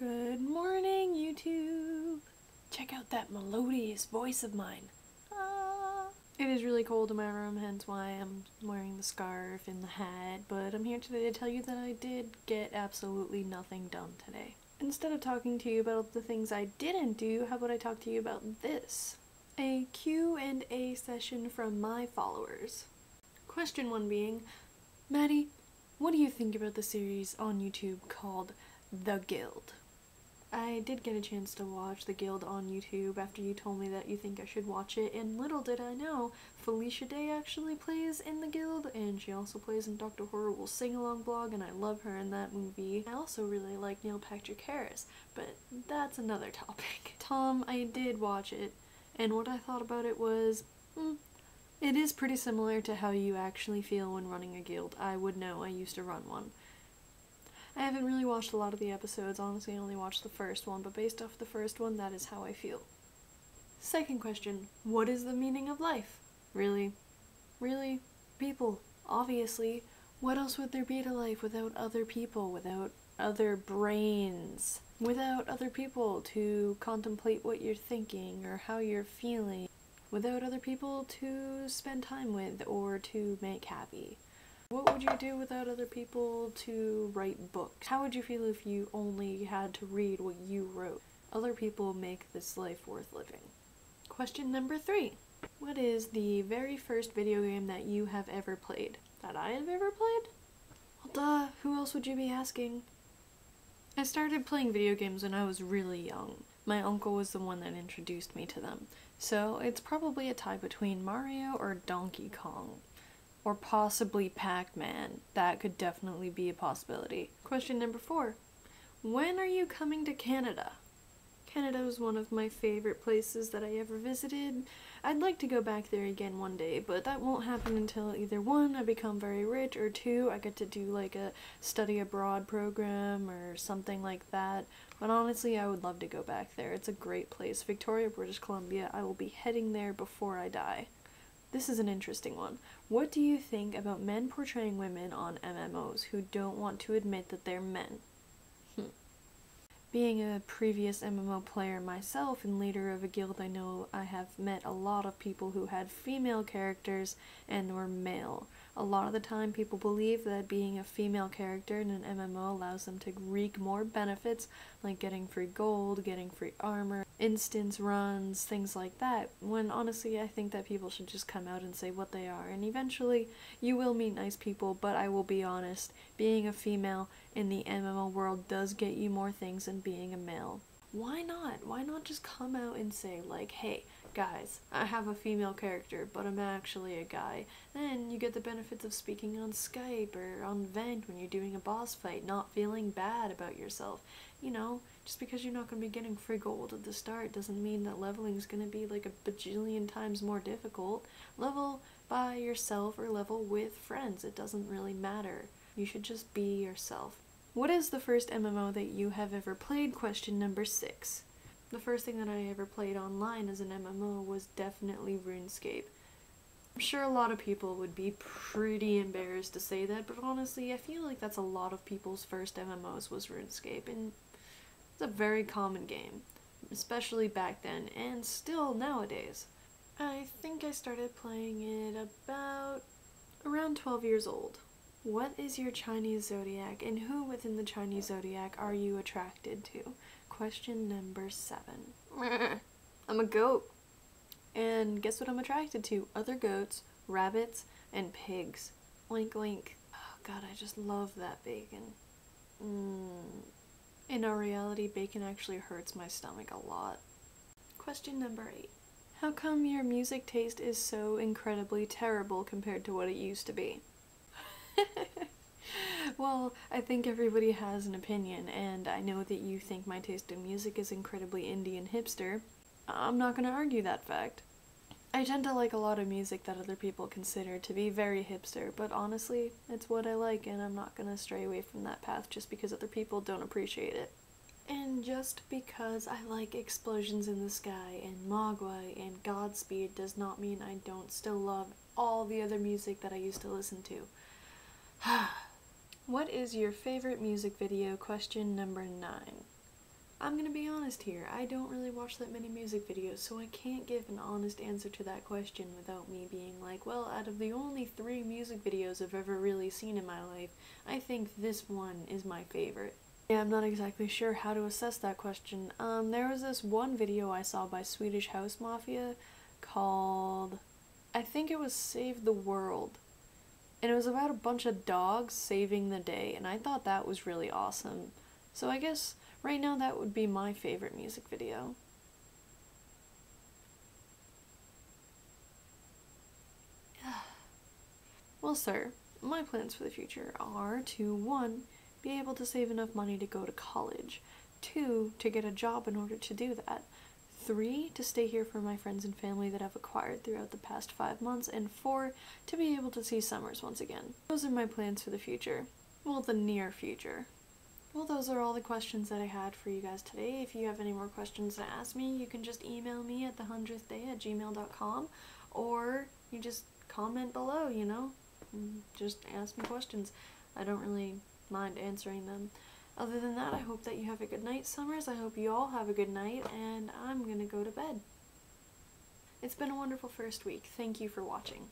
Good morning, YouTube! Check out that melodious voice of mine. It is really cold in my room, hence why I'm wearing the scarf and the hat, but I'm here today to tell you that I did get absolutely nothing done today. Instead of talking to you about the things I didn't do, how about I talk to you about this? A Q&A session from my followers. Question 1 being, Maddie, what do you think about the series on YouTube called The Guild? I did get a chance to watch The Guild on YouTube after you told me that you think I should watch it, and little did I know, Felicia Day actually plays in The Guild, and she also plays in Dr. Horrible's sing-along blog, and I love her in that movie. I also really like Neil Patrick Harris, but that's another topic. Tom, I did watch it, and what I thought about it was, it is pretty similar to how you actually feel when running a guild. I would know, I used to run one. I haven't really watched a lot of the episodes, honestly I only watched the first one, but based off the first one, that is how I feel. Second question, what is the meaning of life? Really? Really? People, obviously. What else would there be to life without other people, without other brains, without other people to contemplate what you're thinking or how you're feeling, without other people to spend time with or to make happy? What would you do without other people to write books? How would you feel if you only had to read what you wrote? Other people make this life worth living. Question number 3. What is the very first video game that you have ever played? That I have ever played? Well duh, who else would you be asking? I started playing video games when I was really young. My uncle was the one that introduced me to them. So it's probably a tie between Mario or Donkey Kong. Or possibly Pac-Man. That could definitely be a possibility. Question number 4. When are you coming to Canada? Canada was one of my favorite places that I ever visited. I'd like to go back there again one day, but that won't happen until either 1, I become very rich, or 2, I get to do like a study abroad program or something like that. But honestly, I would love to go back there. It's a great place. Victoria, British Columbia. I will be heading there before I die. This is an interesting one. What do you think about men portraying women on MMOs who don't want to admit that they're men? Being a previous MMO player myself and leader of a guild, I know I have met a lot of people who had female characters and were male. A lot of the time people believe that being a female character in an MMO allows them to reap more benefits, like getting free gold, getting free armor, instance runs, things like that, when honestly I think that people should just come out and say what they are, and eventually you will meet nice people, but I will be honest, being a female in the MMO world does get you more things than being a male. Why not? Why not just come out and say like, hey guys, I have a female character but I'm actually a guy. Then you get the benefits of speaking on Skype or on Vent when you're doing a boss fight, not feeling bad about yourself. You know, just because you're not going to be getting free gold at the start doesn't mean that leveling is going to be like a bajillion times more difficult. Level by yourself or level with friends, it doesn't really matter. You should just be yourself. What is the first MMO that you have ever played? Question number 6. The first thing that I ever played online as an MMO was definitely RuneScape. I'm sure a lot of people would be pretty embarrassed to say that, but honestly I feel like that's a lot of people's first MMOs was RuneScape, and it's a very common game, especially back then and still nowadays. I think I started playing it about around 12 years old. What is your Chinese zodiac, and who within the Chinese zodiac are you attracted to? Question number 7. I'm a goat. And guess what I'm attracted to? Other goats, rabbits, and pigs. Oink oink. Oh god, I just love that bacon. In our reality, bacon actually hurts my stomach a lot. Question number 8. How come your music taste is so incredibly terrible compared to what it used to be? Well, I think everybody has an opinion, and I know that you think my taste in music is incredibly indie and hipster. I'm not gonna argue that fact. I tend to like a lot of music that other people consider to be very hipster, but honestly, it's what I like, and I'm not gonna stray away from that path just because other people don't appreciate it. And just because I like Explosions in the Sky and Mogwai and Godspeed does not mean I don't still love all the other music that I used to listen to. What is your favorite music video? Question number 9. I'm gonna be honest here, I don't really watch that many music videos, so I can't give an honest answer to that question without me being like, well, out of the only 3 music videos I've ever really seen in my life, I think this one is my favorite. Yeah, I'm not exactly sure how to assess that question. There was this one video I saw by Swedish House Mafia called, I think it was Save the World. And it was about a bunch of dogs saving the day, and I thought that was really awesome. So I guess right now that would be my favorite music video. Well, sir, my plans for the future are to 1. Be able to save enough money to go to college, 2. To get a job in order to do that, 3. To stay here for my friends and family that I've acquired throughout the past 5 months, and 4. To be able to see summers once again. Those are my plans for the future. Well, the near future. Well, those are all the questions that I had for you guys today. If you have any more questions to ask me, you can just email me at TheHundredthDay@gmail.com, or you just comment below, you know? Just ask me questions. I don't really mind answering them. Other than that, I hope that you have a good night, Summers. I hope you all have a good night, and I'm gonna go to bed. It's been a wonderful first week. Thank you for watching.